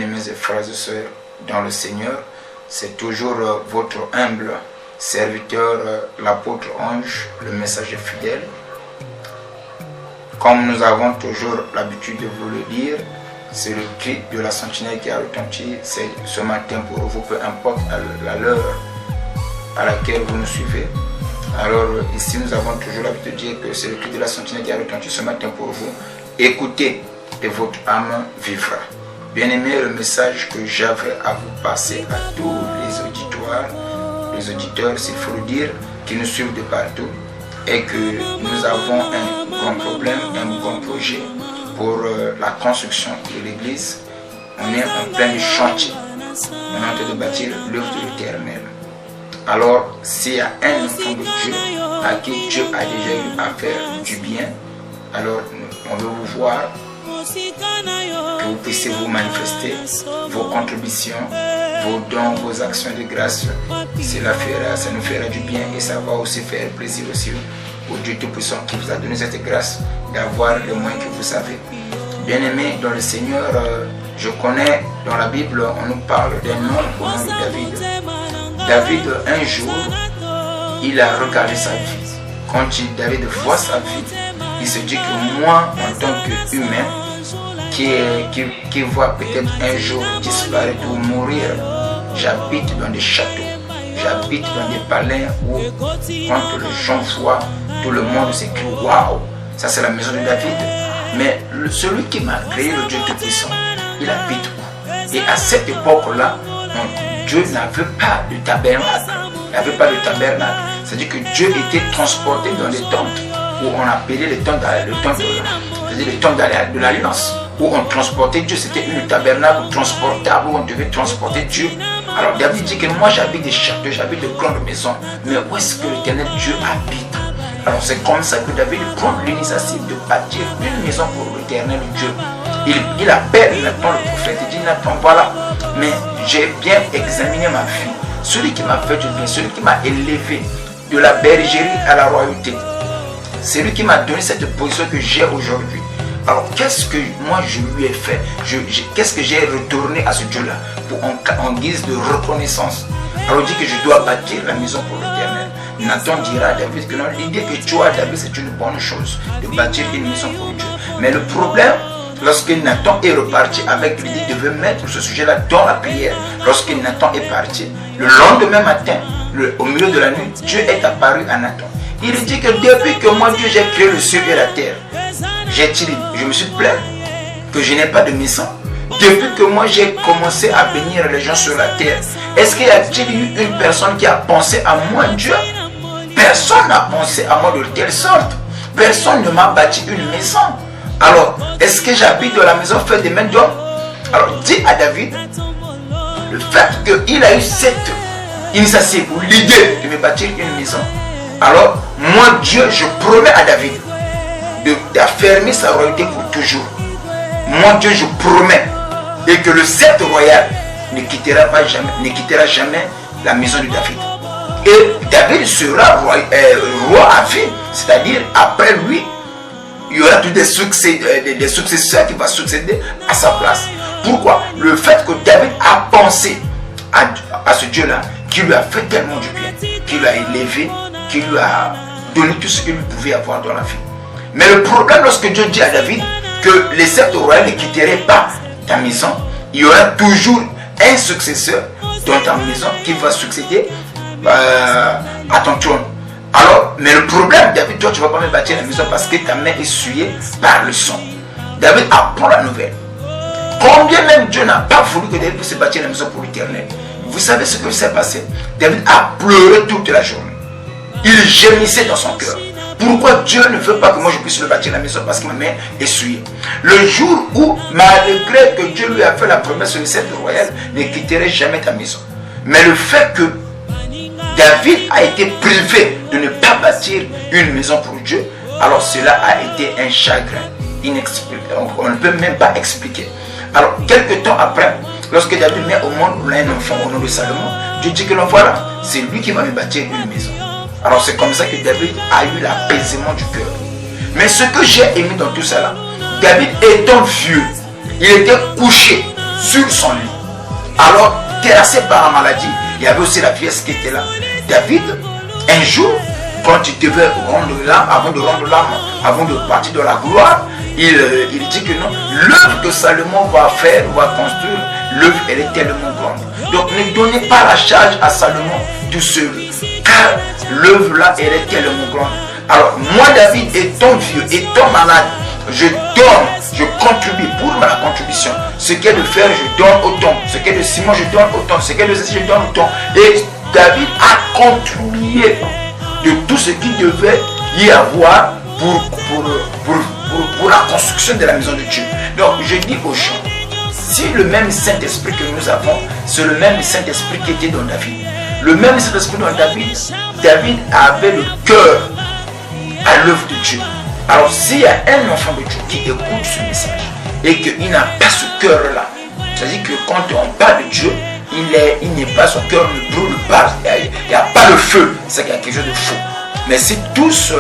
Bien-aimés et frères et sœurs dans le Seigneur, c'est toujours votre humble serviteur, l'apôtre Ange, le messager fidèle. Comme nous avons toujours l'habitude de vous le dire, c'est le cri de la sentinelle qui a retenti. C'est ce matin pour vous, peu importe l'heure à laquelle vous nous suivez. Alors ici, nous avons toujours l'habitude de dire que c'est le cri de la sentinelle qui a retenti ce matin pour vous. Écoutez et votre âme vivra. Bien-aimés, le message que j'avais à vous passer à tous les auditeurs, s'il faut le dire, qui nous suivent de partout, est que nous avons un grand problème, un grand projet pour la construction de l'église. On est en plein chantier. On est en train de bâtir l'œuvre de l'Éternel. Alors, s'il y a un enfant de Dieu à qui Dieu a déjà eu à faire du bien, alors on veut vous voir, que vous puissiez vous manifester, vos contributions, vos dons, vos actions de grâce. Ça nous fera du bien et ça va aussi faire plaisir aussi au Dieu Tout-Puissant qui vous a donné cette grâce d'avoir les moyens que vous avez. Bien-aimés dans le Seigneur, je connais dans la Bible, on nous parle d'un homme au nom de David. David, un jour, il a regardé sa vie. Quand David voit sa vie, il se dit que moi, en tant qu'humain, qui voit peut-être un jour disparaître ou mourir, j'habite dans des châteaux, j'habite dans des palais où, quand les gens voient, tout le monde s'écrie « Waouh !» Ça, c'est la maison de David. Mais celui qui m'a créé, le Dieu Tout-Puissant, il habite où? Et à cette époque-là, Dieu n'avait pas de tabernacle. Il n'avait pas de tabernacle. C'est-à-dire que Dieu était transporté dans les tentes, où on appelait les tentes de l'Alliance, où on transportait Dieu. C'était une tabernacle transportable, où on devait transporter Dieu. Alors David dit que moi j'habite des châteaux, j'habite de grandes maisons, mais où est-ce que l'Éternel Dieu habite? Alors c'est comme ça que David prend l'initiative de bâtir une maison pour l'Éternel Dieu. Il appelle Nathan le prophète, il dit Nathan, voilà, mais j'ai bien examiné ma vie. Celui qui m'a fait du bien, celui qui m'a élevé de la bergerie à la royauté, c'est lui qui m'a donné cette position que j'ai aujourd'hui. Alors qu'est-ce que moi je lui ai fait? Qu'est-ce que j'ai retourné à ce Dieu-là en guise de reconnaissance? Alors il dit que je dois bâtir la maison pour l'Éternel. Nathan dira à David que non, l'idée que tu as, David, c'est une bonne chose de bâtir une maison pour Dieu. Mais le problème, lorsque Nathan est reparti avec l'idée de veut mettre ce sujet-là dans la prière, lorsque Nathan est parti, le lendemain matin, au milieu de la nuit, Dieu est apparu à Nathan. Il dit que depuis que moi, Dieu, j'ai créé le ciel et la terre, je me suis plaint que je n'ai pas de maison. Depuis que moi, j'ai commencé à bénir les gens sur la terre, est-ce qu'il y a-t-il eu une personne qui a pensé à moi, Dieu? Personne n'a pensé à moi de telle sorte. Personne ne m'a bâti une maison. Alors, est-ce que j'habite dans la maison faite des mains d'hommes? Alors, dis à David, le fait qu'il a eu cette initiative ou l'idée de me bâtir une maison, alors, moi, Dieu, je promets à David d'affermir sa royauté pour toujours. Moi, Dieu, je promets et que le sceptre royal ne quittera jamais la maison de David. Et David sera roi à vie, c'est-à-dire après lui, il y aura tous des successeurs qui vont succéder à sa place. Pourquoi? Le fait que David a pensé à ce Dieu-là, qui lui a fait tellement du bien, qui l'a élevé, qui lui a donné tout ce qu'il pouvait avoir dans la vie. Mais le problème, lorsque Dieu dit à David que les sceptres royaux ne quitteraient pas ta maison, il y aura toujours un successeur dans ta maison qui va succéder à ton trône. Alors, mais le problème, David, toi tu ne vas pas me bâtir la maison parce que ta main est souillée par le sang. David apprend la nouvelle. Combien même Dieu n'a pas voulu que David puisse bâtir la maison pour l'Éternel. Vous savez ce que s'est passé? David a pleuré toute la journée. Il gémissait dans son cœur. Pourquoi Dieu ne veut pas que moi je puisse le bâtir la maison? Parce que ma main est souillée. Le jour où, malgré que Dieu lui a fait la promesse sur le sceptre royal, ne quitterait jamais ta maison. Mais le fait que David a été privé de ne pas bâtir une maison pour Dieu, alors cela a été un chagrin inexplicable. On ne peut même pas expliquer. Alors, quelques temps après, lorsque David met au monde un enfant au nom de Salomon, Dieu dit que non, voilà, c'est lui qui va me bâtir une maison. Alors c'est comme ça que David a eu l'apaisement du cœur. Mais ce que j'ai aimé dans tout cela, David étant vieux, il était couché sur son lit. Alors, terrassé par la maladie, il y avait aussi la vieillesse qui était là. David, un jour, quand il devait rendre l'âme, avant de partir de la gloire, il dit que non, l'œuvre que Salomon va faire, va construire, l'œuvre, elle est tellement grande. Donc ne donnez pas la charge à Salomon tout seul, car l'œuvre là, elle est tellement grande. Alors moi, David, étant vieux, étant malade, je donne, je contribue pour ma contribution. Ce qu'est de fer, je donne autant. Ce qu'est de ciment, je donne autant. Ce qu'est de ceci, je donne autant. Et David a contribué de tout ce qu'il devait y avoir pour la construction de la maison de Dieu. Donc je dis aux gens, si le même Saint-Esprit que nous avons, c'est le même Saint-Esprit qui était dans David. Le même Saint-Esprit dans David, David avait le cœur à l'œuvre de Dieu. Alors s'il y a un enfant de Dieu qui écoute ce message et qu'il n'a pas ce cœur-là, c'est-à-dire que quand on parle de Dieu, il n'est pas, son cœur ne brûle pas, il n'y a pas le feu, c'est qu'il y a quelque chose de faux. Mais si tous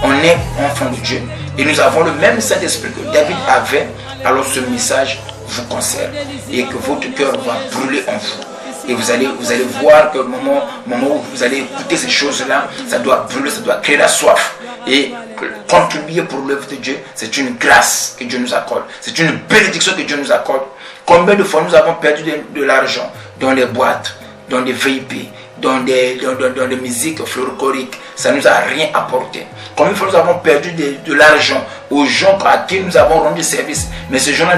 on est enfants de Dieu et nous avons le même Saint-Esprit que David avait, alors ce message vous concerne et que votre cœur va brûler en vous. Et vous allez voir que au moment où vous allez écouter ces choses-là, ça doit brûler, ça doit créer la soif. Et contribuer pour l'œuvre de Dieu, c'est une grâce que Dieu nous accorde. C'est une bénédiction que Dieu nous accorde. Combien de fois nous avons perdu de l'argent dans les boîtes, dans des VIP, dans des musiques folkloriques, ça ne nous a rien apporté. Combien de fois nous avons perdu de l'argent aux gens à qui nous avons rendu service, mais ces gens-là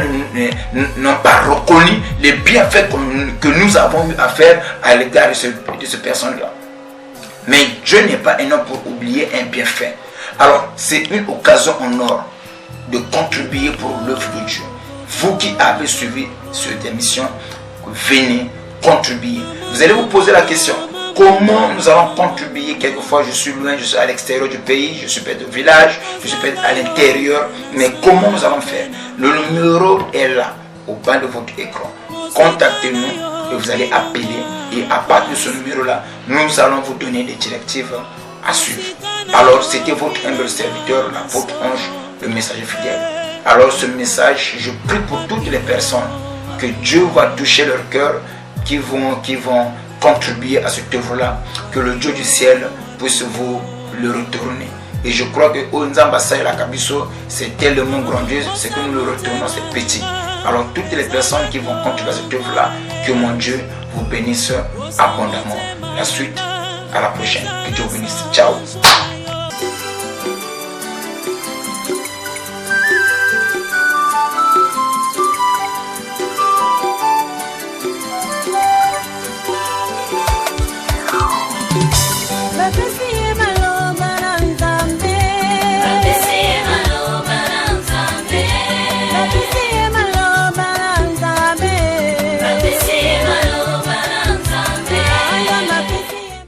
n'ont pas reconnu les bienfaits que nous avons eu à faire à l'égard de ces personnes-là. Mais Dieu n'est pas un homme pour oublier un bienfait. Alors, c'est une occasion en or de contribuer pour l'œuvre de Dieu. Vous qui avez suivi cette émission, venez contribuer. Vous allez vous poser la question, comment nous allons contribuer? Quelquefois, je suis loin, je suis à l'extérieur du pays, je suis peut-être au village, je suis peut-être à l'intérieur, mais comment nous allons faire? Le numéro est là, au bas de votre écran. Contactez-nous et vous allez appeler. Et à partir de ce numéro-là, nous allons vous donner des directives à suivre. Alors, c'était votre humble serviteur, l'apôtre Ange, le messager fidèle. Alors, ce message, je prie pour toutes les personnes que Dieu va toucher leur cœur, qui vont contribuer à cette œuvre-là, que le Dieu du ciel puisse vous le retourner. Et je crois que Onzambasa et la Kabiso, c'est tellement grandiose, c'est que nous le retournons, c'est petit. Alors, toutes les personnes qui vont contribuer à cette œuvre-là, que mon Dieu vous bénisse abondamment. La suite, à la prochaine. Que Dieu vous bénisse. Ciao.